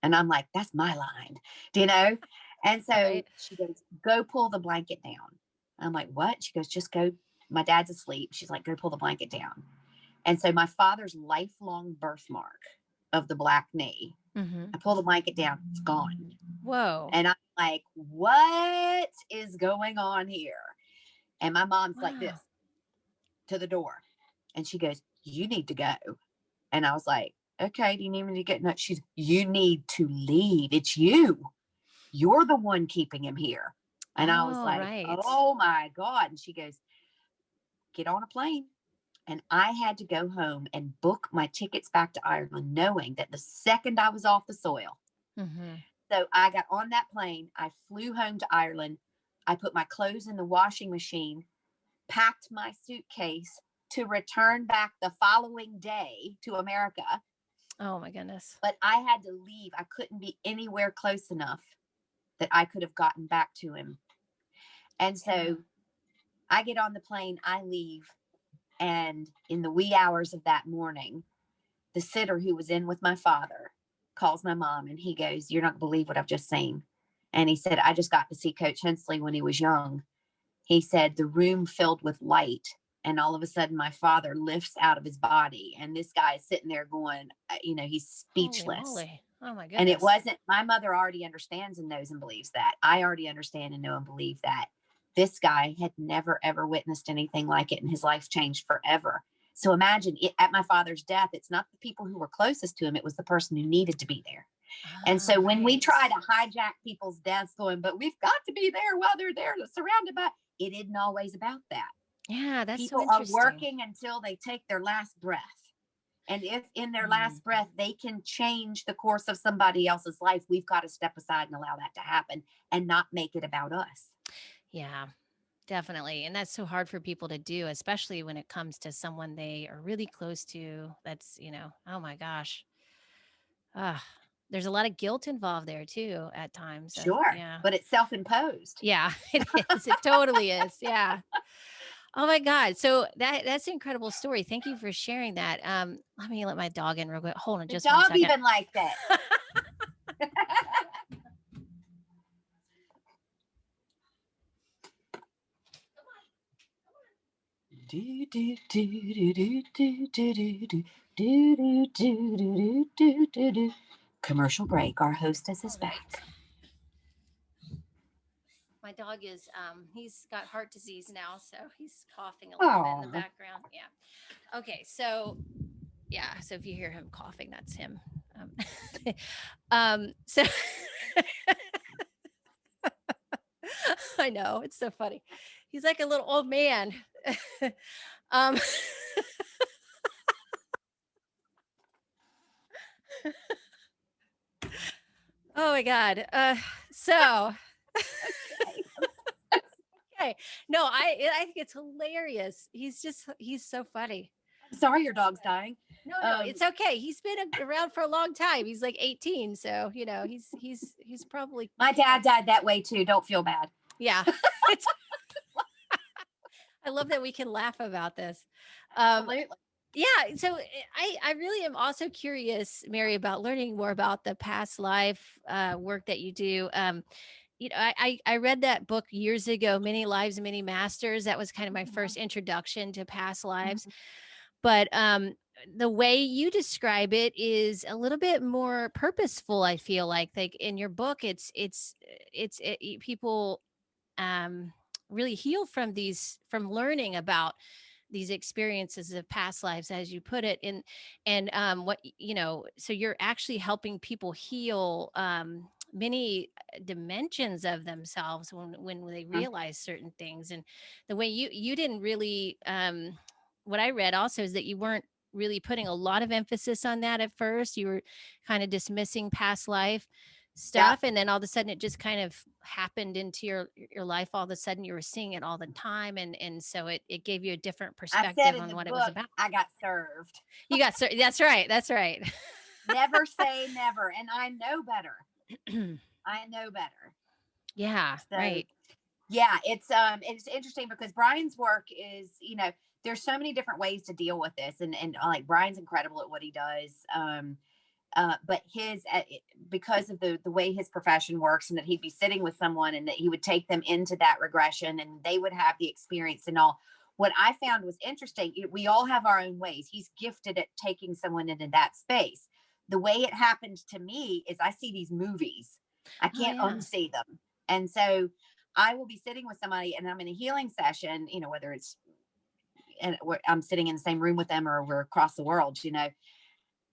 And I'm like, that's my line, you know? And so
Right.
she goes, go pull the blanket down. I'm like, what? She goes, just go. My dad's asleep. She's like, go pull the blanket down. And so my father's lifelong birthmark of the black knee, I pull the blanket down, it's gone.
Whoa.
And I'm like, what is going on here? And my mom's like this to the door. And she goes, you need to go. And I was like, okay, do you need me to get? No, you need to leave. It's you. You're the one keeping him here. And I was like,
right.
oh my God. And she goes, get on a plane. And I had to go home and book my tickets back to Ireland, knowing that the second I was off the soil. So I got on that plane. I flew home to Ireland. I put my clothes in the washing machine, packed my suitcase to return back the following day to America.
Oh my goodness.
But I had to leave. I couldn't be anywhere close enough that I could have gotten back to him. And so I get on the plane, I leave. And in the wee hours of that morning, the sitter who was in with my father calls my mom and he goes, you're not going to believe what I've just seen. And he said, I just got to see Coach Hensley when he was young. He said, the room filled with light. And all of a sudden, my father lifts out of his body. And this guy is sitting there going, you know, he's speechless.
Oh my goodness.
And it wasn't, my mother already understands and knows and believes that. I already understand and know and believe that. This guy had never, ever witnessed anything like it, and his life changed forever. So imagine it, at my father's death, it's not the people who were closest to him. It was the person who needed to be there. And so when we try to hijack people's deaths going, but we've got to be there while they're there, surrounded by, it isn't always about that.
Yeah, that's
people
so
are working until they take their last breath. And if in their last breath, they can change the course of somebody else's life, we've got to step aside and allow that to happen and not make it about us.
Yeah, definitely. And that's so hard for people to do, especially when it comes to someone they are really close to. That's, you know, oh my gosh. There's a lot of guilt involved there too at times.
Sure.
Yeah.
But it's self-imposed.
Yeah, it is. It totally is. Yeah. Oh my God. So that's an incredible story. Thank you for sharing that. Let me let my dog in real quick. Hold on just 1 second.
Even like that. Commercial break. Our hostess is back.
My dog is he's got heart disease now, so he's coughing a little bit in the background. Yeah. Okay, so yeah, so if you hear him coughing, that's him. So I know, it's so funny. He's like a little old man. Oh my God. So okay. No, I think it's hilarious. He's so funny.
I'm sorry your dog's dying.
No, it's okay. He's been around for a long time. He's like 18, so you know, he's probably.
My dad died that way too. Don't feel bad.
Yeah. I love that we can laugh about this.
Absolutely.
Yeah, so I really am also curious, Mary, about learning more about the past life work that you do. You know, I read that book years ago, Many Lives, Many Masters. That was kind of my first introduction to past lives. But the way you describe it is a little bit more purposeful. I feel like in your book, people really heal from learning about these experiences of past lives, as you put it, and what you know. So you're actually helping people heal many dimensions of themselves when they realize certain things. And the way you didn't really what I read also is that you weren't really putting a lot of emphasis on that at first. You were kind of dismissing past life
Yep.
stuff, and then all of a sudden it just kind of happened into your life. All of a sudden you were seeing it all the time, and so it gave you a different
I said
perspective
in
on
the
what it was
book,
about.
I got served.
You got that's right. That's right.
Never say never. And I know better. I know better.
Yeah,
So
right.
yeah, it's interesting because Brian's work is, there's so many different ways to deal with this. And like Brian's incredible at what he does. But because of the way his profession works, and that he'd be sitting with someone and that he would take them into that regression and they would have the experience and all. What I found was interesting, we all have our own ways. He's gifted at taking someone into that space. The way it happened to me is I see these movies, I
Oh
can't
yeah.
unsee them. And so I will be sitting with somebody and I'm in a healing session, whether it's, and I'm sitting in the same room with them or we're across the world,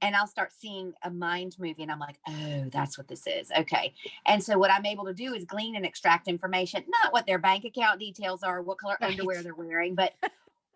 and I'll start seeing a mind movie and I'm like, oh, that's what this is. Okay. And so what I'm able to do is glean and extract information, not what their bank account details are, what color underwear
Right.
they're wearing, but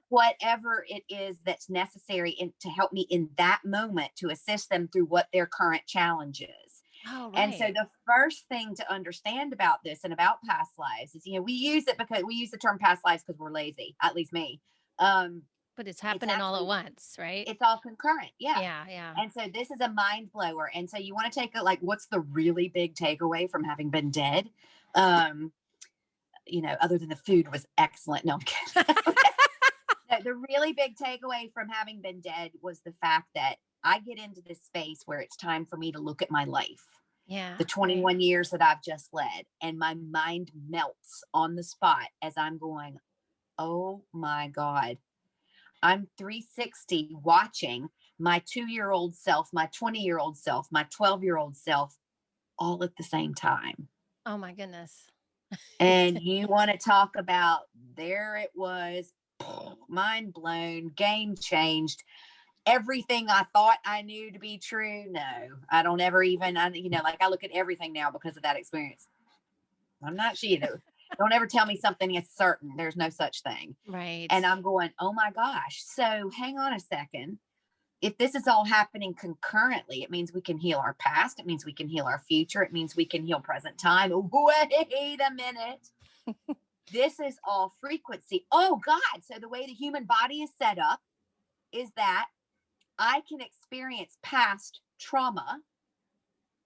whatever it is that's necessary to help me in that moment to assist them through what their current challenge is.
Oh
And so
right.
the first thing to understand about this and about past lives is, we use it because we use the term past lives because we're lazy, at least me. Um,
But it's
it's
happening all at
actually
once, right?
it's all concurrent. Yeah.
Yeah, yeah.
And so this is a mind blower. And so you want to take like, what's the really big takeaway from having been dead? Um, other than the food was excellent. No, I'm kidding. No, the really big takeaway from having been dead was the fact that I get into this space where it's time for me to look at my life,
Yeah,
the
right.
21 years that I've just led, and my mind melts on the spot as I'm going, oh my God, I'm 360 watching my 2-year-old self, my 20-year-old self, my 12-year-old self all at the same time.
Oh my goodness.
And you want to talk about, there it was, mind blown, game changed. Everything I thought I knew to be true. No, I don't ever even, like I look at everything now because of that experience. I'm not, don't ever tell me something is certain. There's no such thing.
Right.
And I'm going, oh my gosh. So hang on a second. If this is all happening concurrently, it means we can heal our past. It means we can heal our future. It means we can heal present time. Wait a minute. This is all frequency. Oh God. So the way the human body is set up is that I can experience past trauma,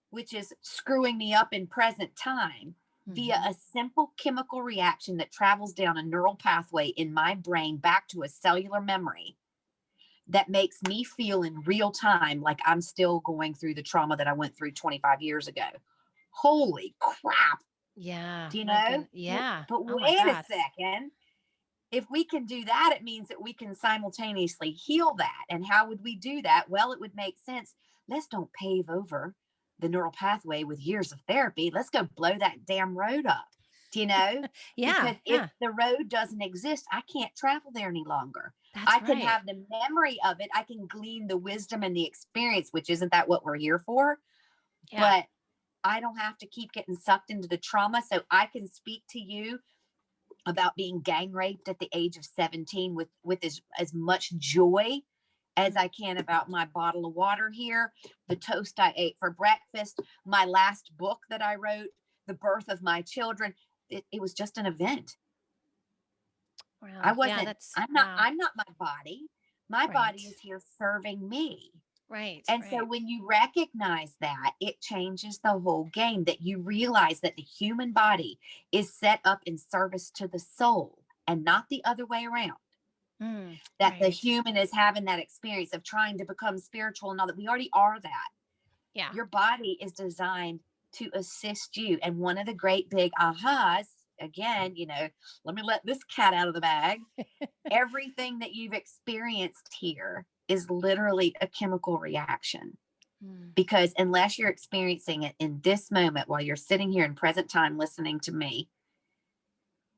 which is screwing me up in present time, via
Mhm.
a simple chemical reaction that travels down a neural pathway in my brain back to a cellular memory that makes me feel in real time like I'm still going through the trauma that I went through 25 years ago. Holy crap.
Yeah,
Do you
my
know?
goodness. Yeah.
But
Oh my
wait a
God.
second. If we can do that, it means that we can simultaneously heal that. And how would we do that? Well, it would make sense. Let's don't pave over the neural pathway with years of therapy. Let's go blow that damn road up. Do you know?
Yeah,
Because if
yeah.
the road doesn't exist, I can't travel there any longer. I
That's
can
right.
have the memory of it. I can glean the wisdom and the experience, which isn't that what we're here for?
Yeah.
But I don't have to keep getting sucked into the trauma. So I can speak to you about being gang raped at the age of 17 with as much joy as I can about my bottle of water here, the toast I ate for breakfast, my last book that I wrote, the birth of my children. It was just an event.
Wow. Yeah, that's wow.
I'm not my body. My body
Right.
is here serving me.
Right,
And so
right.
when you recognize that, it changes the whole game, that you realize that the human body is set up in service to the soul and not the other way around. That the
Right.
human is having that experience of trying to become spiritual and all that. We already are that.
Yeah.
Your body is designed to assist you. And one of the great big ahas, again, let me let this cat out of the bag. Everything that you've experienced here is literally a chemical reaction.
Mm.
Because unless you're experiencing it in this moment while you're sitting here in present time listening to me,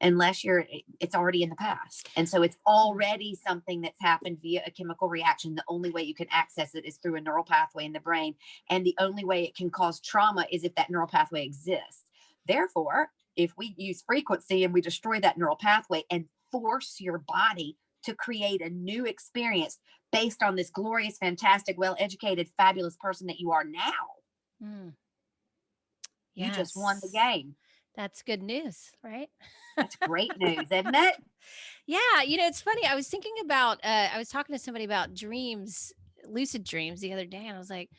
it's already in the past. And so it's already something that's happened via a chemical reaction. The only way you can access it is through a neural pathway in the brain. And the only way it can cause trauma is if that neural pathway exists. Therefore, if we use frequency and we destroy that neural pathway and force your body to create a new experience based on this glorious, fantastic, well-educated, fabulous person that you are now.
Mm.
You just won the
Yes.
game.
That's good news, right?
That's great news, isn't it?
Yeah, it's funny. I was thinking about I was talking to somebody about dreams, lucid dreams the other day, and I was like,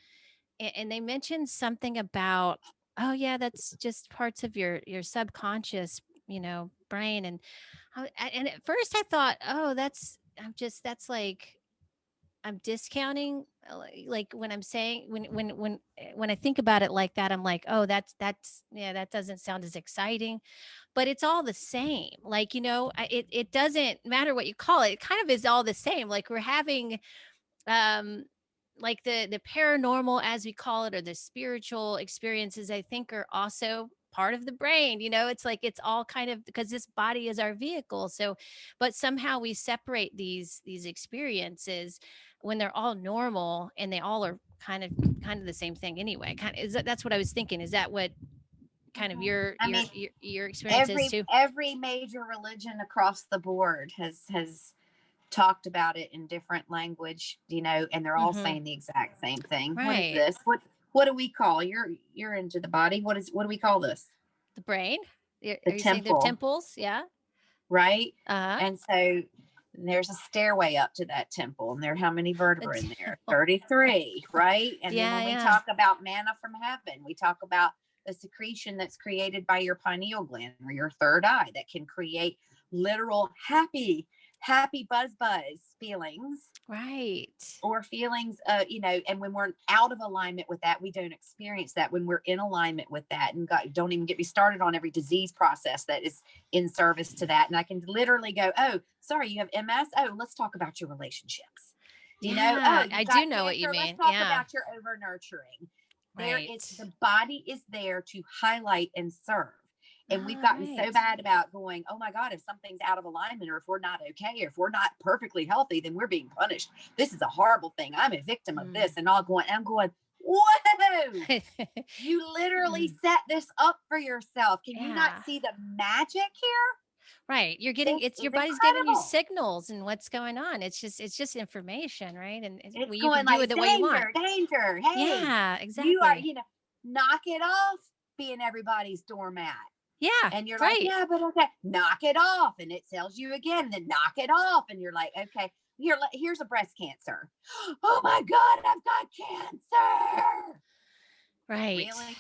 and they mentioned something about, oh yeah, that's just parts of your subconscious, brain. And and at first I thought, oh, that's like I'm discounting, like when I'm saying, when I think about it like that, I'm like, oh, that's yeah, that doesn't sound as exciting, but it's all the same. Like, it doesn't matter what you call it. It kind of is all the same. Like we're having, um, like the paranormal, as we call it, or the spiritual experiences, I think are also part of the brain. It's like it's all kind of, because this body is our vehicle. So, but somehow we separate these experiences when they're all normal, and they all are kind of the same thing anyway. Kind of, that's what I was thinking. Is that what kind of
Mhm.
your
I
your
mean,
your, your experience is
every
too?
every major religion across the board has talked about it in different language, and they're all
Mm-hmm.
saying the exact same thing. What is
Right.
this? What do we call? You're into the body. What do we call this?
The brain.
The
Are you saying the
temple,
temples? Yeah.
right?
Uh-huh.
And so there's a stairway up to that temple, and there are how many
The
vertebrae in there?
temple.
33, right? And then
Yeah,
when we
yeah.
talk about manna from heaven, we talk about the secretion that's created by your pineal gland or your third eye that can create literal happy buzz feelings,
Right.
or feelings, and when we're out of alignment with that, we don't experience that. When we're in alignment with that, and God, don't even get me started on every disease process that is in service to that. And I can literally go, oh, sorry, you have MS. Oh, let's talk about your relationships. Oh,
Yeah, I
you've
do
got
know what you
cancer. Let's
mean.
talk
Yeah.
about your over nurturing.
Right.
The body is there to highlight and serve. And we've
All
gotten so
right.
bad about going, oh my God, if something's out of alignment, or if we're not okay, or if we're not perfectly healthy, then we're being punished. This is a horrible thing. I'm a victim of this. And I'm going, whoa, you literally
Mm.
set this up for yourself. Can you not
Yeah.
see the magic here?
Right.
This
It's your
is
body's giving you
incredible.
signals and what's going on. It's just information, right? And
It's
well, you can
going
do
like
it the way you want.
danger, danger. Hey,
Yeah,
you are,
exactly.
knock it off being everybody's doormat.
Yeah,
And you're like,
right.
yeah, but okay, knock it off. And it tells you again, then knock it off. And you're like, okay, here's a breast cancer. Oh my God, I've got cancer.
Right.
Really?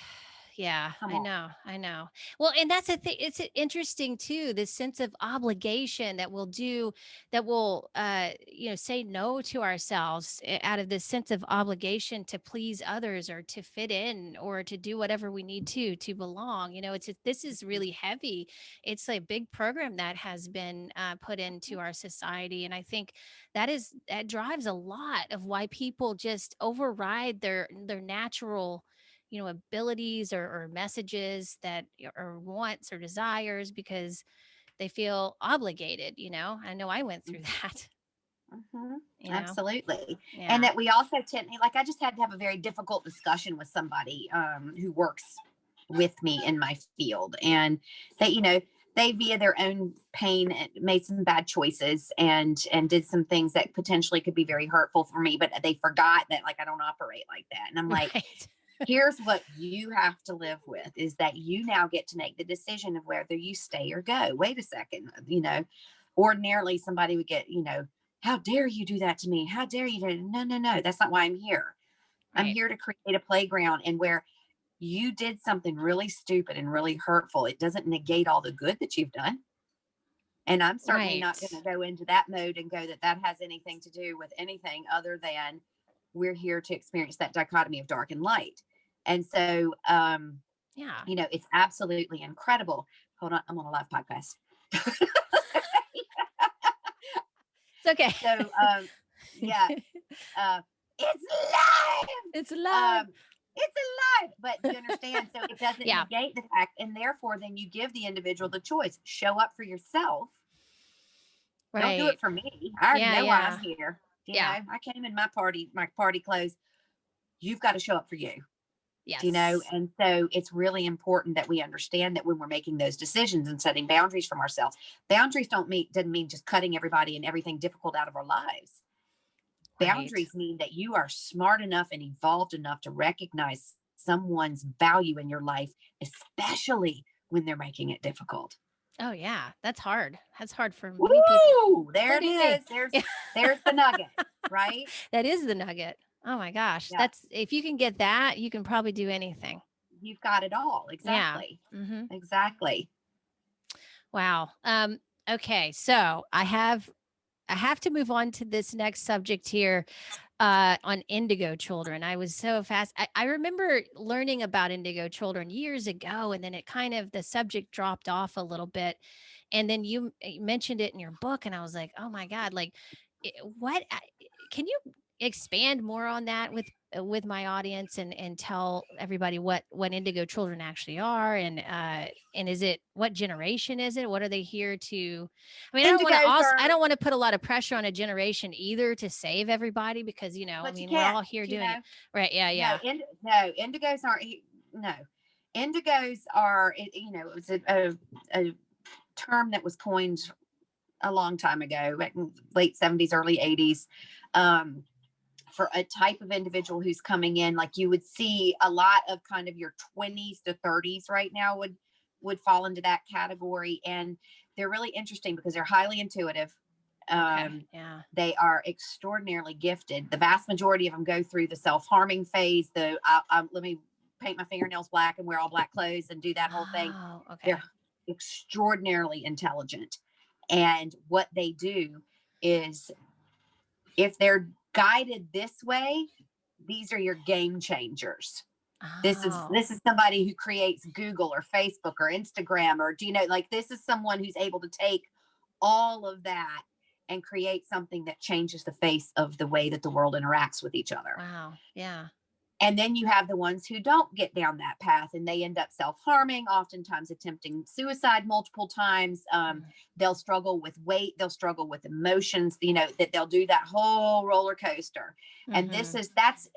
Yeah,
Come
I
on.
know. I know. Well, and that's the thing. It's interesting too, this sense of obligation that will say no to ourselves, out of this sense of obligation to please others, or to fit in, or to do whatever we need to belong. This is really heavy. It's a big program that has been put into our society. And I think that drives a lot of why people just override their natural abilities, or messages, that or wants or desires, because they feel obligated. I know I went through that.
Mm-hmm.
you know
Absolutely. And
yeah.
that we also tend, like, I just had to have a very difficult discussion with somebody who works with me in my field. And they, they via their own pain made some bad choices and did some things that potentially could be very hurtful for me, but they forgot that, like, I don't operate like that. And I'm like,
Right.
here's what you have to live with, is that you now get to make the decision of whether you stay or go. Wait a second, ordinarily somebody would get, how dare you do that to me? How dare you? No, no, no. That's not why I'm here. I'm
Right.
here to create a playground, and where you did something really stupid and really hurtful, it doesn't negate all the good that you've done. And I'm certainly not
Right.
going to go into that mode and go that has anything to do with anything other than we're here to experience that dichotomy of dark and light. And so,
Yeah.
it's absolutely incredible. Hold on, I'm on a live podcast.
It's okay.
So, yeah, it's live.
It's live.
It's alive, but you understand? So it doesn't
Yeah.
negate the fact, and therefore, then you give the individual the choice: show up for yourself. Don't do
Right.
it for me. I already
Yeah.
know why I'm
Yeah.
here.
Yeah.
I came in my party clothes. You've got to show up for you. Do you know?
Yes.
And so it's really important that we understand that when we're making those decisions and setting boundaries from ourselves, boundaries doesn't mean just cutting everybody and everything difficult out of our lives.
Right.
Boundaries mean that you are smart enough and evolved enough to recognize someone's value in your life, especially when they're making it difficult.
Oh yeah, that's hard. That's hard for many people,
Woo! There it
including me.
is. There's the nugget, right?
That is the nugget. Oh my gosh.
Yeah.
That's if you can get that, you can probably do anything.
You've got it all.
Yeah.
Exactly.
Mhm.
Exactly.
Wow. Okay, so I have to move on to this next subject here on indigo children. I was so fast. I remember learning about indigo children years ago, and then it kind of the subject dropped off a little bit. And then you mentioned it in your book, and I was like, oh my God, like what can you expand more on that with my audience and tell everybody what indigo children actually are and is it what generation is it, what are they here to? I mean,
Indigos
I
are,
don't want to put a lot of pressure on a generation either to save everybody because I
but you
mean we're
can't,
all here
you
doing
know,
it, right? Yeah,
no,
yeah.
no, indigos aren't, no, indigos are, it was a term that was coined a long time ago, back in late 70s, early 80s, um, for a type of individual who's coming in. Like you would see a lot of kind of your 20s to 30s right now would fall into that category. And they're really interesting because they're highly intuitive.
Okay,
Um,
yeah.
they are extraordinarily gifted. The vast majority of them go through the self-harming phase. Let me paint my fingernails black and wear all black clothes and do that whole thing.
Oh,
They're
okay.
extraordinarily intelligent. And what they do is, if they're guided this way, these are your game changers.
Oh.
This is somebody who creates Google or Facebook or Instagram, or like, this is someone who's able to take all of that and create something that changes the face of the way that the world interacts with each other.
Wow, yeah.
And then you have the ones who don't get down that path and they end up self-harming, oftentimes attempting suicide multiple times.
Mm.
They'll struggle with weight, they'll struggle with emotions, that they'll do that whole roller coaster. And
Mhm.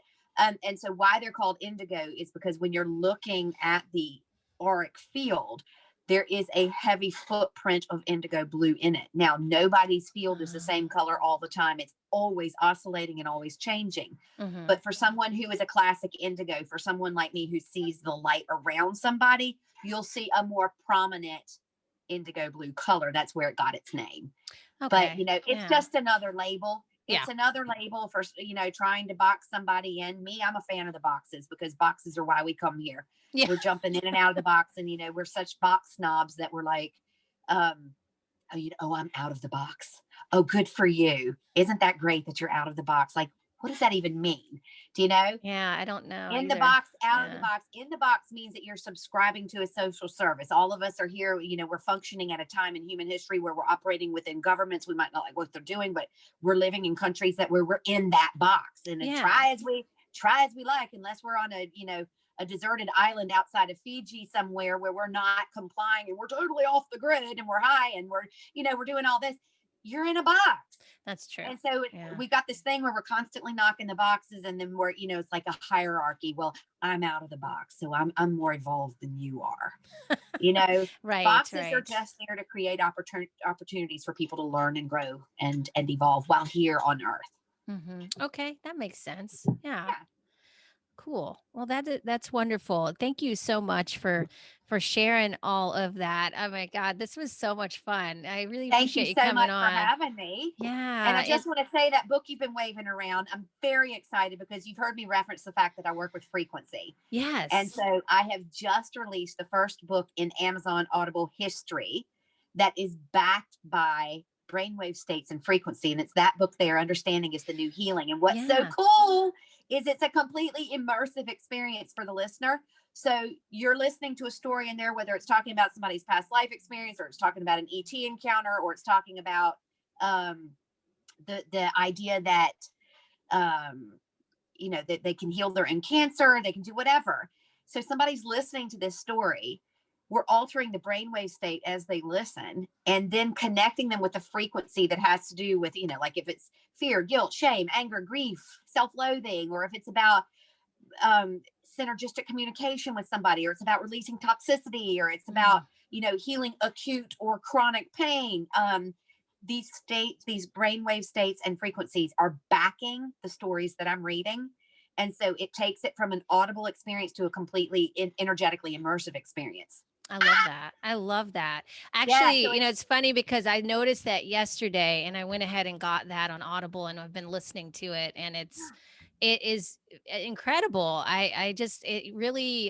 and so why they're called indigo is because when you're looking at the auric field, there is a heavy footprint of indigo blue in it. Now, nobody's field is the same
Oh.
color all the time. It's always oscillating and always changing.
Mhm.
But for someone who is a classic indigo, for someone like me who sees the light around somebody, you'll see a more prominent indigo blue color. That's where it got its name. But,
Okay.
it's
Yeah.
just another label.
Yeah.
It's another label for, trying to box somebody in. Me, I'm a fan of the boxes because boxes are why we come here.
Yeah.
We're jumping in and out of the box. And, we're such box snobs that we're like, um, I'm out of the box. Oh, good for you. Isn't that great that you're out of the box? Like, what does that even mean? Do you know?
Yeah, I don't know
In the
either.
box, out of the
Yeah.
box. In the box means that you're subscribing to a social service. All of us are here, we're functioning at a time in human history where we're operating within governments. We might not like what they're doing, but we're living in countries that where we're in that box. And then
Yeah.
try as we like, unless we're on a deserted island outside of Fiji somewhere where we're not complying and we're totally off the grid and we're high and we're doing all this, you're in a box.
That's true.
And so
Yeah.
we've got this thing where we're constantly knocking the boxes, and then it's like a hierarchy. Well, I'm out of the box, so I'm more evolved than you are. You know,
Right,
Boxes are
right.
just there to create opportunities for people to learn and grow and evolve while here on Earth.
Mhm. Okay, that makes sense. Yeah.
Yeah.
Cool. Well, that's wonderful. Thank you so much for sharing all of that. Oh my God, this was so much fun. I really
Thank you
appreciate you
so
coming
much for
on.
having me. And
Yeah,
I just want to say, that book you've been waving around, I'm very excited because you've heard me reference the fact that I work with frequency. And
yes.
so I have just released the first book in Amazon Audible history that is backed by brainwave states and frequency. And it's that book there, Understanding is the New Healing. And what's so
Yeah.
cool is it's a completely immersive experience for the listener. So you're listening to a story in there, whether it's talking about somebody's past life experience, or it's talking about an ET encounter, or it's talking about um, the idea that that they can heal their own cancer, they can do whatever. So somebody's listening to this story, we're altering the brainwave state as they listen, and then connecting them with a frequency that has to do with, like if it's fear, guilt, shame, anger, grief, self-loathing, or if it's about synergistic communication with somebody, or it's about releasing toxicity, or it's about, healing acute or chronic pain. These states, these brainwave states and frequencies are backing the stories that I'm reading. And so it takes it from an audible experience to a completely energetically immersive experience.
I love that. I love that.
Yeah,
Actually,
so
it's funny because I noticed that yesterday and I went ahead and got that on Audible and I've been listening to it and it is incredible. I just it really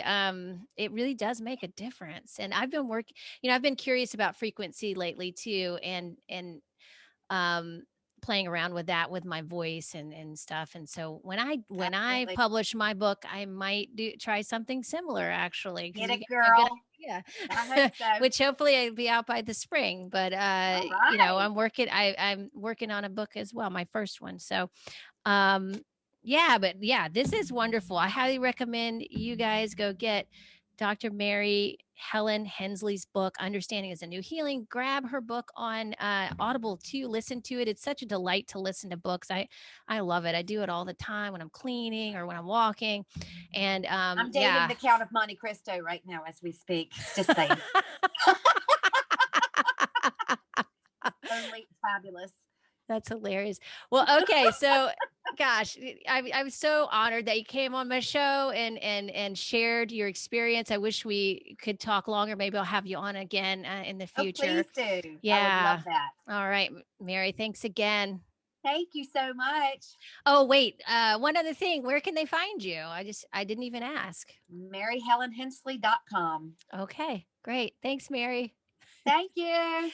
does make a difference. And I've been working, I've been curious about frequency lately too and playing around with that with my voice and stuff. And so when I
absolutely.
publish my book, I might try something similar actually because
Get
you
it,
gave me a good
girl.
idea.
I hope so.
Which hopefully I'll be out by the spring. But
All right.
I'm working on a book as well, my first one. So um yeah, but yeah, this is wonderful. I highly recommend you guys go get Dr. Mary Helen Hensley's book, Understanding is a New Healing. Grab her book on Audible too. Listen to it. It's such a delight to listen to books. I love it. I do it all the time when I'm cleaning or when I'm walking. And
I'm dating
yeah.
the Count of Monte Cristo right now as we speak. Just saying. Only fabulous.
That's hilarious. Well, okay, so gosh, I'm so honored that you came on my show and shared your experience. I wish we could talk longer. Maybe I'll have you on again in the
Oh,
future.
please do. I would love
Yeah.
that.
All right, Mary. Thanks again.
Thank you so much.
Oh, wait. One other thing. Where can they find you? I didn't even ask.
MaryHelenHensley.com.
Okay, great. Thanks, Mary.
Thank you.